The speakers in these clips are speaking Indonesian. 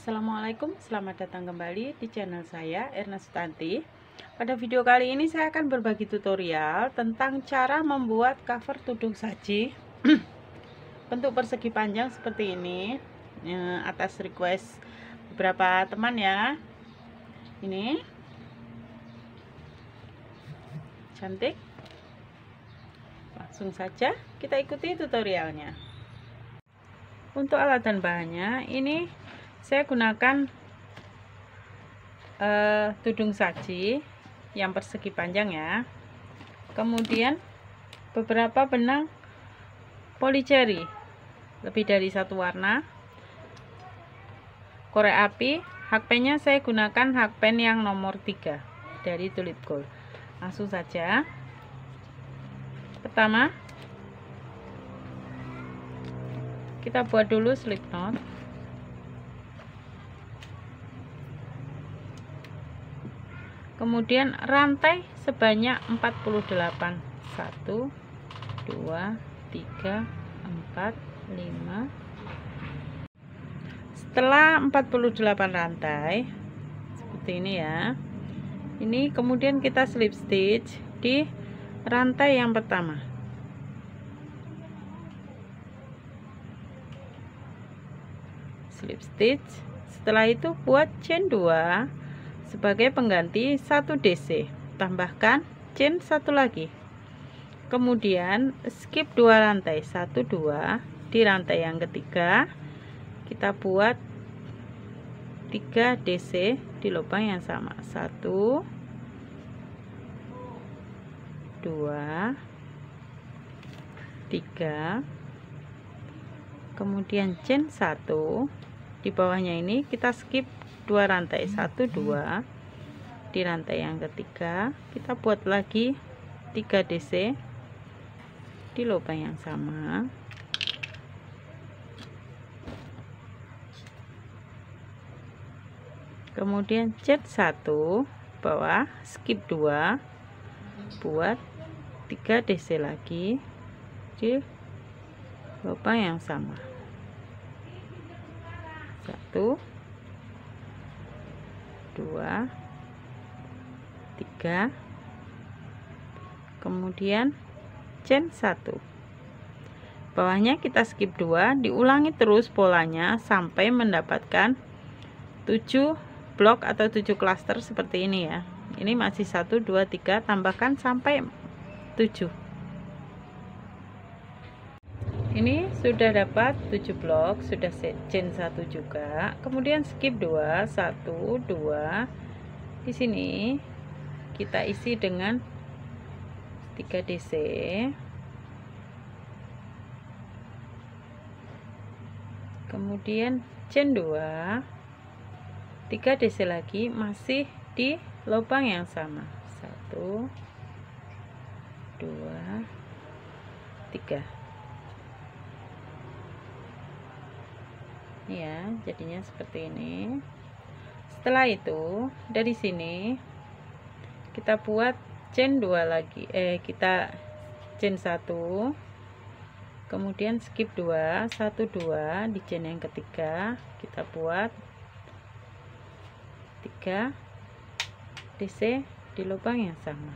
Assalamualaikum, selamat datang kembali di channel saya, Erna Sutanti. Pada video kali ini saya akan berbagi tutorial tentang cara membuat cover tudung saji bentuk persegi panjang seperti ini, atas request beberapa teman ya. Ini cantik, langsung saja kita ikuti tutorialnya. Untuk alat dan bahannya, ini saya gunakan tudung saji yang persegi panjang ya, kemudian beberapa benang polycherry lebih dari satu warna, korek api, hakpennya saya gunakan hakpen yang nomor 3 dari Tulip Gold. Langsung saja. Pertama kita buat dulu slip knot. Kemudian rantai sebanyak 48. 1 2 3 4 5. Setelah 48 rantai seperti ini ya. Ini kemudian kita slip stitch di rantai yang pertama. Slip stitch. Setelah itu buat chain 2 sebagai pengganti 1 DC, tambahkan chain 1 lagi, kemudian skip 2 rantai, 1 2. Di rantai yang ketiga kita buat 3 DC di lubang yang sama, 1 2 3, kemudian chain 1. Di bawahnya ini kita skip 2 rantai, 1 2. Di rantai yang ketiga kita buat lagi 3 DC di lubang yang sama, kemudian chain 1 bawah, skip 2, buat 3 DC lagi di lubang yang sama, 1 2 3, kemudian chain 1. Bawahnya kita skip 2, diulangi terus polanya sampai mendapatkan 7 blok atau 7 klaster seperti ini ya. Ini masih 1 2 3, tambahkan sampai 7. Ini sudah dapat 7 blok, sudah chain 1 juga. Kemudian skip 2, 1 2. Di sini kita isi dengan 3 DC. Kemudian chain 2, 3 DC lagi, masih di lubang yang sama, 1 2 3. Ya, jadinya seperti ini. Setelah itu dari sini kita buat chain 2 lagi, kita chain 1, kemudian skip 2, 1 2. Di chain yang ketiga kita buat 3 DC di lubang yang sama,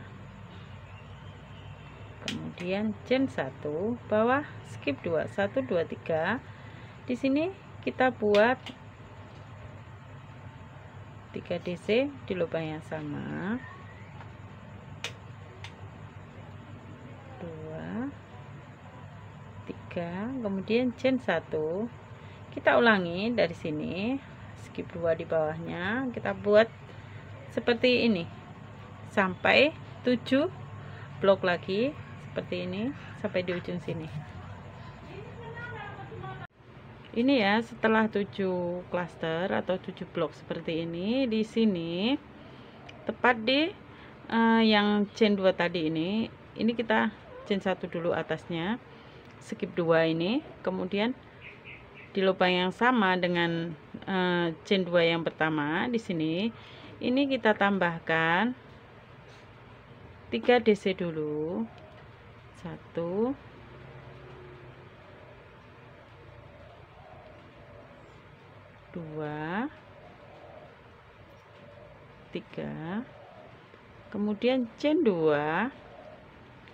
kemudian chain 1 bawah, skip 2, 1 2 3. Di sini kita buat 3 DC di lubang yang sama, 2 3, kemudian chain 1. Kita ulangi dari sini, skip 2 di bawahnya, kita buat seperti ini sampai 7 blok lagi seperti ini sampai di ujung sini. Ini ya, setelah 7 klaster atau 7 blok seperti ini, di sini tepat di yang chain 2 tadi ini kita chain 1 dulu atasnya, skip 2 ini, kemudian di lubang yang sama dengan chain 2 yang pertama di sini, ini kita tambahkan 3 DC dulu, 1 2 3, kemudian chain 2.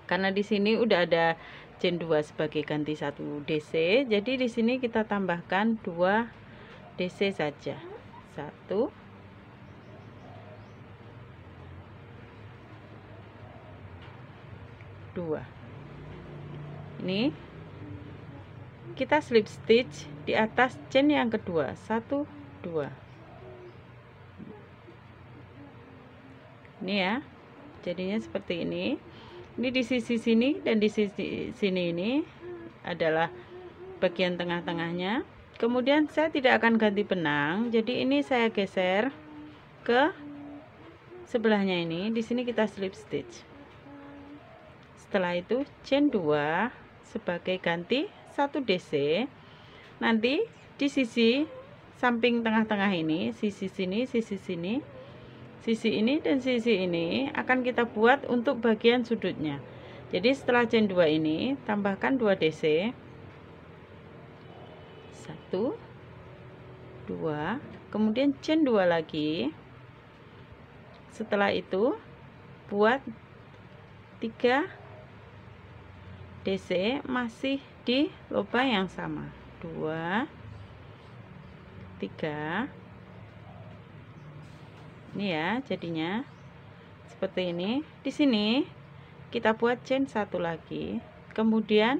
Karena di sini udah ada chain 2 sebagai ganti 1 DC, jadi di sini kita tambahkan 2 DC saja. 1, 2. Ini kita slip stitch di atas chain yang kedua, 1, 2. Ini ya, jadinya seperti ini. Ini di sisi sini dan di sisi sini, ini adalah bagian tengah-tengahnya. Kemudian saya tidak akan ganti benang, jadi ini saya geser ke sebelahnya ini. Di sini kita slip stitch. Setelah itu chain 2 sebagai ganti 1 DC. Nanti di sisi samping tengah-tengah ini, sisi sini, sisi sini, sisi ini dan sisi ini akan kita buat untuk bagian sudutnya. Jadi setelah chain 2 ini tambahkan 2 DC. 1, 2, kemudian chain 2 lagi. Setelah itu buat 3 DC masih di lubang yang sama. 2, 3. Ini ya, jadinya seperti ini. Di sini kita buat chain 1 lagi. Kemudian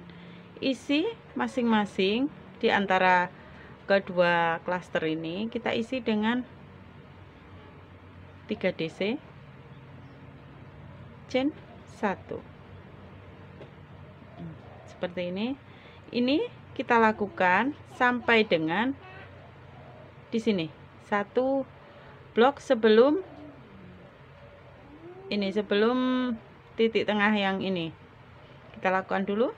isi masing-masing di antara kedua klaster ini kita isi dengan 3 DC, chain 1. Seperti ini. Ini kita lakukan sampai dengan di sini. 1 blok sebelum ini, sebelum titik tengah yang ini. Kita lakukan dulu.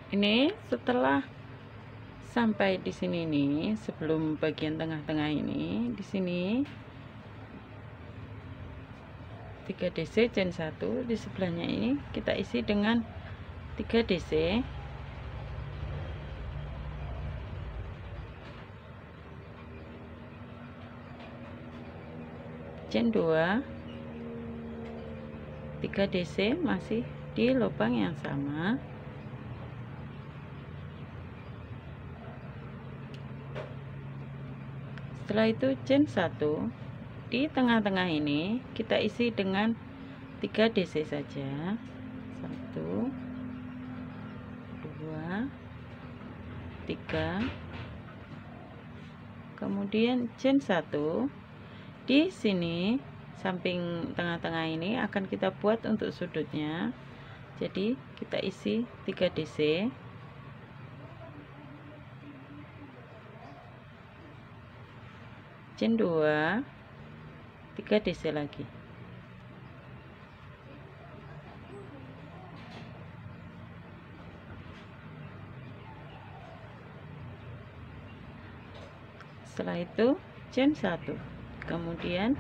Ini setelah sampai di sini nih, sebelum bagian tengah-tengah ini, di sini 3 DC chain 1, di sebelahnya ini kita isi dengan 3 DC. Chain 2, 3 DC masih di lubang yang sama. Setelah itu chain 1 di tengah-tengah ini kita isi dengan 3 DC saja. 1, 2, 3. Kemudian chain 1 di sini samping tengah-tengah ini akan kita buat untuk sudutnya. Jadi kita isi 3 DC. Chain 2, 3 DC lagi. Setelah itu chain 1, kemudian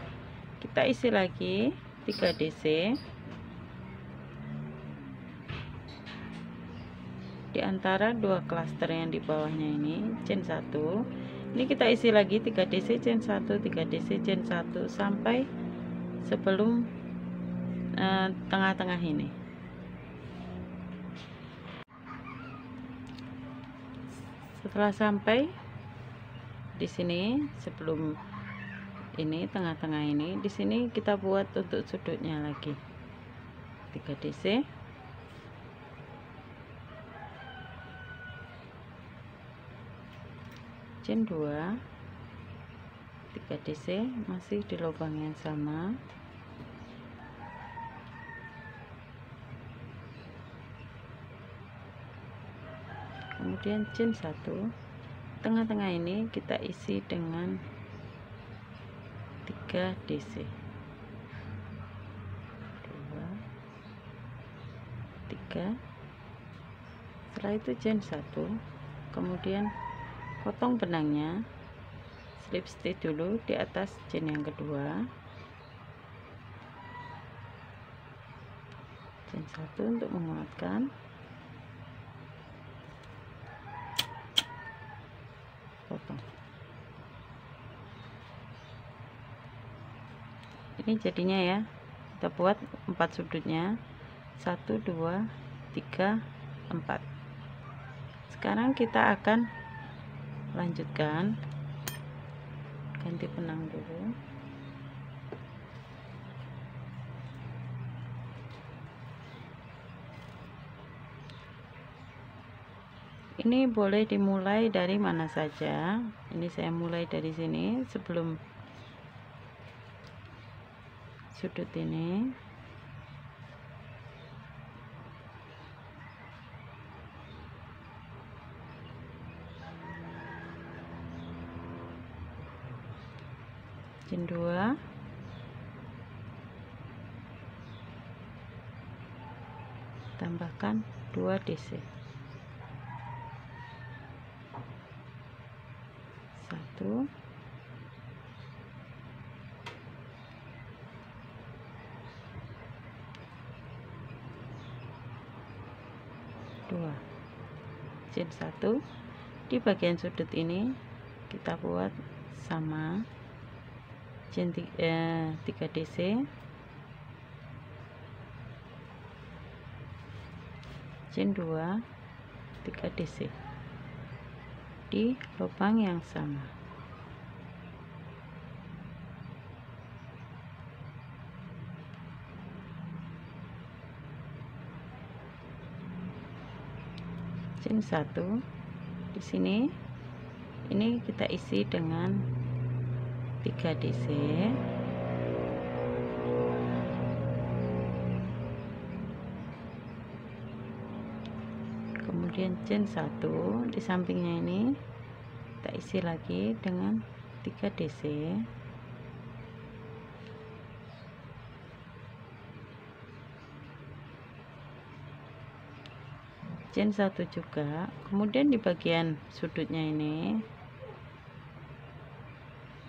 kita isi lagi 3 DC di antara dua klaster yang di bawahnya ini. Chain 1, ini kita isi lagi 3 DC, chain 1, 3 DC, chain 1 sampai sebelum tengah-tengah ini. Setelah sampai di sini, sebelum ini tengah-tengah ini, di sini kita buat untuk sudutnya lagi 3 DC. Chain 2, 3 DC masih di lubang yang sama. Kemudian chain 1, tengah-tengah ini kita isi dengan 3 DC. 2, 3. Setelah itu chain 1, kemudian potong benangnya, slip stitch dulu di atas chain yang kedua. Chain 1 untuk menguatkan. Potong. Ini jadinya ya, kita buat 4 sudutnya, 1 2 3 4. Sekarang kita akan lanjutkan, ganti benang dulu. Ini boleh dimulai dari mana saja. Ini saya mulai dari sini sebelum sudut ini. Chain 2, tambahkan 2 DC, 1 2, chain 1. Di bagian sudut ini kita buat sama, chain 3 DC, chain 2 3 DC di lubang yang sama. Chain 1 di sini, ini kita isi dengan 3 DC, kemudian chain 1 di sampingnya ini kita isi lagi dengan 3 DC, chain 1 juga. Kemudian di bagian sudutnya ini,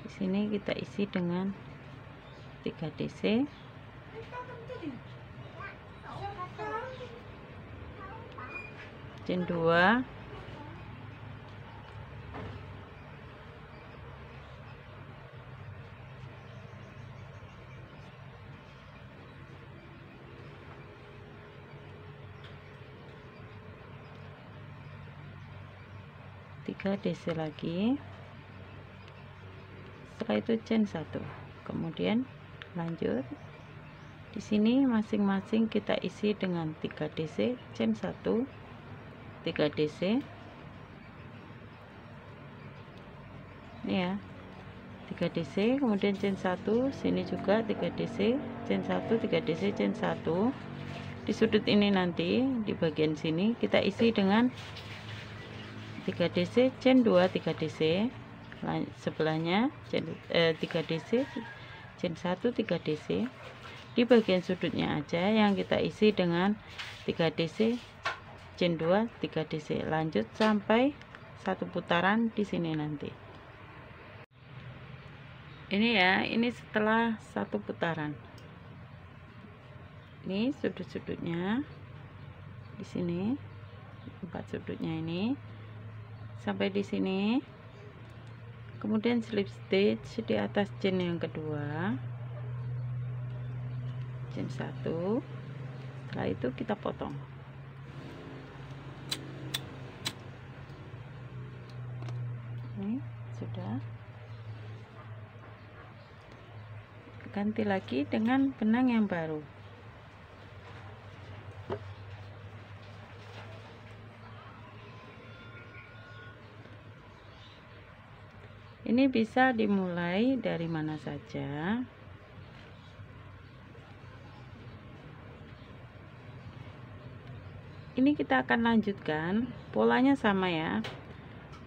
di sini kita isi dengan 3 DC, chain 2, DC lagi. Setelah itu chain 1, kemudian lanjut di sini masing-masing kita isi dengan 3 DC, chain 1 3 DC, ini ya, 3 DC, kemudian chain 1 sini juga 3 DC, chain 1 3 DC, chain 1 di sudut ini. Nanti di bagian sini kita isi dengan 3 DC, chain 2 3 DC, sebelahnya chain 3 DC, chain 1 3 DC. Di bagian sudutnya aja yang kita isi dengan 3 DC, chain 2 3 DC, lanjut sampai 1 putaran di sini nanti. Ini ya, ini setelah 1 putaran. Ini sudut-sudutnya di sini, 4 sudutnya ini sampai di sini. Kemudian slip stitch di atas chain yang kedua, chain 1. Setelah itu kita potong. Ini sudah. Ganti lagi dengan benang yang baru. Ini bisa dimulai dari mana saja. Ini kita akan lanjutkan, polanya sama ya.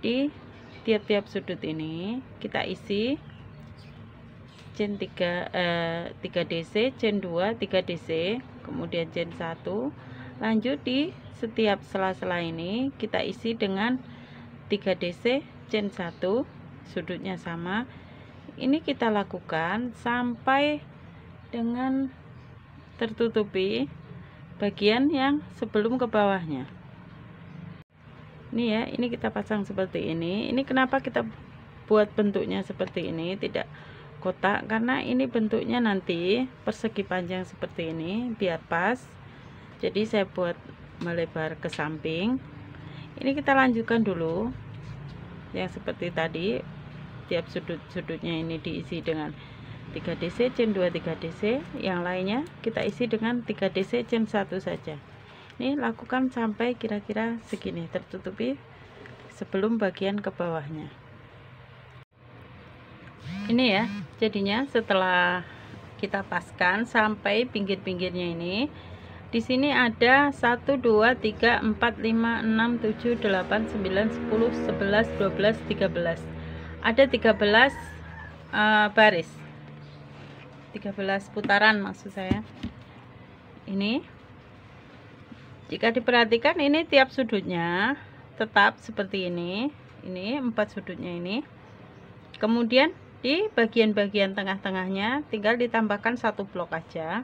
Di tiap-tiap sudut ini kita isi chain 3 DC, chain 2 3 DC, kemudian chain 1. Lanjut di setiap sela-sela ini kita isi dengan 3 DC, chain 1, sudutnya sama. Ini kita lakukan sampai dengan tertutupi bagian yang sebelum ke bawahnya. Ini ya, ini kita pasang seperti ini. Ini kenapa kita buat bentuknya seperti ini, tidak kotak karena ini bentuknya nanti persegi panjang seperti ini biar pas. Jadi saya buat melebar ke samping. Ini kita lanjutkan dulu yang seperti tadi, tiap sudut-sudutnya ini diisi dengan 3 DC chain 2 3 DC, yang lainnya kita isi dengan 3 DC chain 1 saja. Ini lakukan sampai kira-kira segini, tertutupi sebelum bagian ke bawahnya. Ini ya jadinya setelah kita paskan sampai pinggir-pinggirnya ini. Di sini ada 1 2 3 4 5 6 7 8 9 10 11 12 13. Ada 13 baris. 13 putaran maksud saya. Ini jika diperhatikan ini tiap sudutnya tetap seperti ini. Ini 4 sudutnya ini. Kemudian di bagian-bagian tengah-tengahnya tinggal ditambahkan 1 blok aja,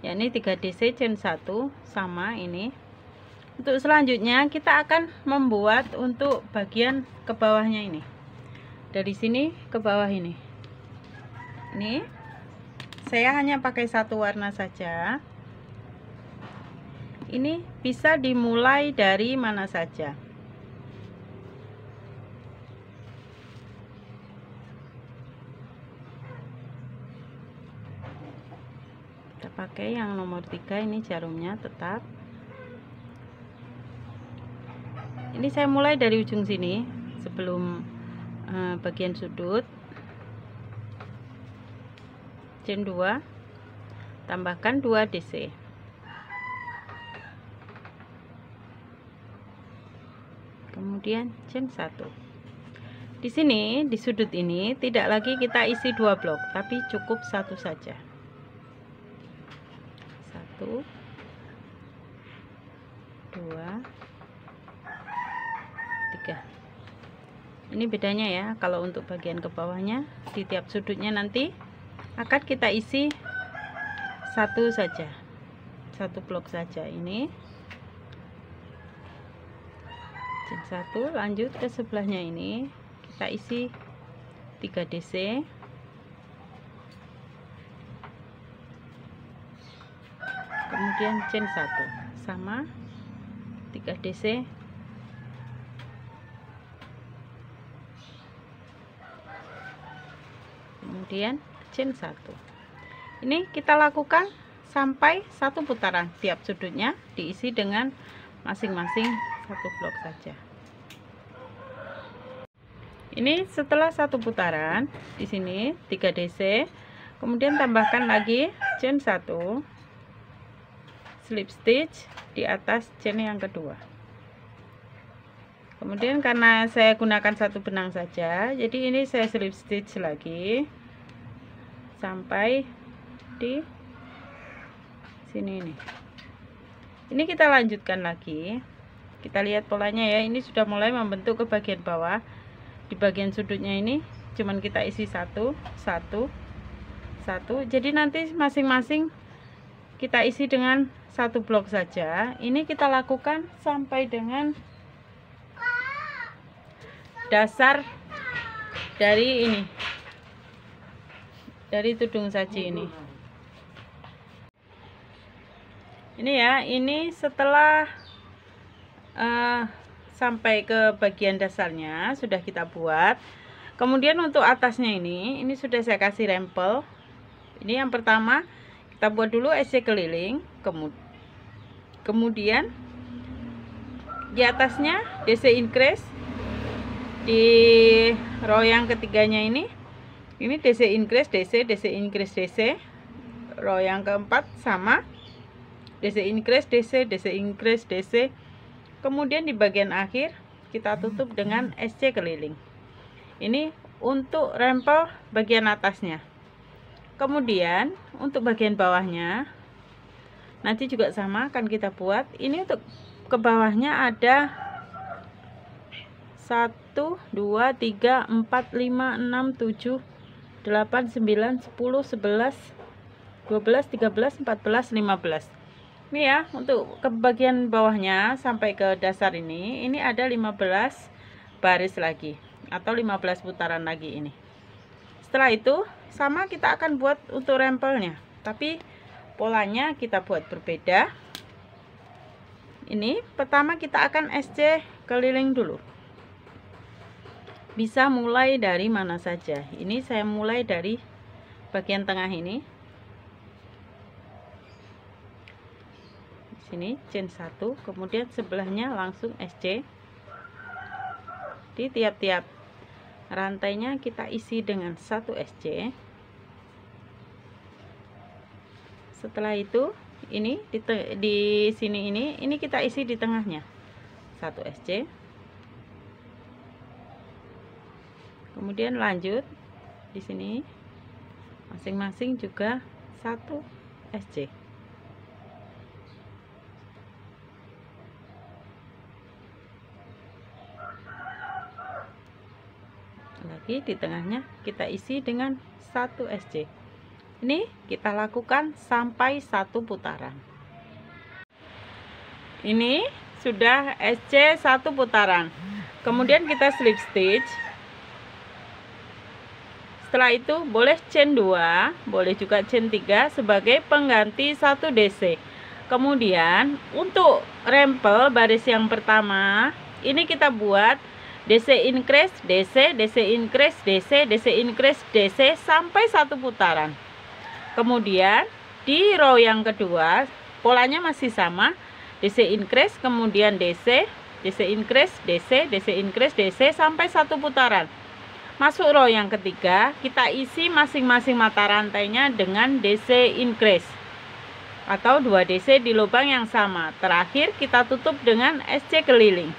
yakni 3 DC chain 1 sama ini. Untuk selanjutnya kita akan membuat untuk bagian ke bawahnya ini, dari sini ke bawah ini. Ini saya hanya pakai 1 warna saja. Ini bisa dimulai dari mana saja. Pakai yang nomor 3 ini jarumnya tetap. Ini saya mulai dari ujung sini sebelum bagian sudut. Chain 2, tambahkan 2 DC. Kemudian chain 1. Di sini di sudut ini tidak lagi kita isi 2 blok, tapi cukup 1 saja. 1 2 3. Ini bedanya ya, kalau untuk bagian ke bawahnya di tiap sudutnya nanti akan kita isi 1 saja, 1 blok saja. Ini chain 1, lanjut ke sebelahnya ini kita isi 3 DC. Kemudian chain 1 sama 3 DC. Kemudian chain 1. Ini kita lakukan sampai 1 putaran, tiap sudutnya diisi dengan masing-masing 1 blok saja. Ini setelah 1 putaran, di sini 3 DC, kemudian tambahkan lagi chain 1, slip stitch di atas chain yang kedua. Kemudian karena saya gunakan 1 benang saja, jadi ini saya slip stitch lagi sampai di sini nih. Ini kita lanjutkan lagi. Kita lihat polanya ya, ini sudah mulai membentuk ke bagian bawah. Di bagian sudutnya ini cuman kita isi 1 1 1. Jadi nanti masing-masing kita isi dengan 1 blok saja. Ini kita lakukan sampai dengan dasar dari ini, dari tudung saji ini. Ini ya, ini setelah sampai ke bagian dasarnya sudah kita buat. Kemudian untuk atasnya ini sudah saya kasih rempel. Ini yang pertama kita buat dulu SC keliling, kemudian di atasnya DC increase. Di row yang ketiganya ini DC increase DC, DC increase DC. Row yang keempat sama DC increase DC, DC increase DC. Kemudian di bagian akhir kita tutup dengan SC keliling. Ini untuk rempel bagian atasnya. Kemudian untuk bagian bawahnya nanti juga sama akan kita buat. Ini untuk ke bawahnya ada 1 2 3 4 5 6 7 8 9 10 11 12 13 14 15. Ini ya, untuk ke bagian bawahnya sampai ke dasar ini ada 15 baris lagi atau 15 putaran lagi ini. Setelah itu sama kita akan buat untuk rempelnya, tapi polanya kita buat berbeda. Ini pertama kita akan SC keliling dulu. Bisa mulai dari mana saja. Ini saya mulai dari bagian tengah ini. Di sini chain 1, kemudian sebelahnya langsung SC. Di tiap-tiap rantainya kita isi dengan 1 SC. Setelah itu ini di sini ini kita isi di tengahnya 1 SC. Kemudian lanjut di sini masing-masing juga 1 SC. Lagi di tengahnya kita isi dengan 1 SC. Ini kita lakukan sampai 1 putaran. Ini sudah SC 1 putaran. Kemudian kita slip stitch. Setelah itu boleh chain 2, boleh juga chain 3 sebagai pengganti 1 DC. Kemudian untuk rempel baris yang pertama, ini kita buat DC increase, DC, DC increase, DC, DC increase, DC sampai 1 putaran. Kemudian di row yang kedua polanya masih sama, DC increase, kemudian DC, DC increase, DC, DC increase, DC sampai 1 putaran. Masuk row yang ketiga, kita isi masing-masing mata rantainya dengan DC increase atau 2 DC di lubang yang sama. Terakhir kita tutup dengan SC keliling.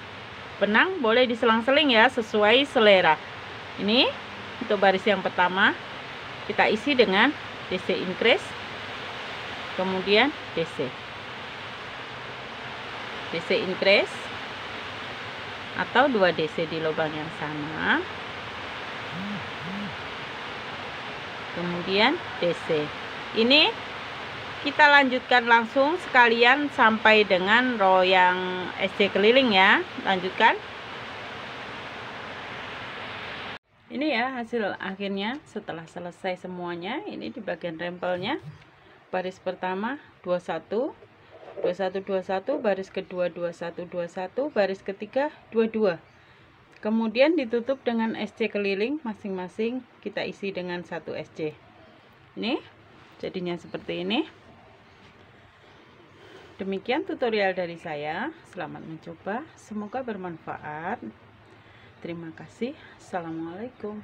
Benang boleh diselang-seling ya, sesuai selera. Ini untuk baris yang pertama kita isi dengan DC increase, kemudian DC, DC increase atau 2 DC di lubang yang sama, kemudian DC. Ini kita lanjutkan langsung sekalian sampai dengan row yang SC keliling ya. Lanjutkan. Ini ya hasil akhirnya setelah selesai semuanya. Ini di bagian rempelnya. Baris pertama 21, 21, 21, baris kedua 21, 21, baris ketiga 22. Kemudian ditutup dengan SC keliling, masing-masing kita isi dengan 1 SC. Ini jadinya seperti ini. Demikian tutorial dari saya. Selamat mencoba, semoga bermanfaat. Terima kasih. Assalamualaikum.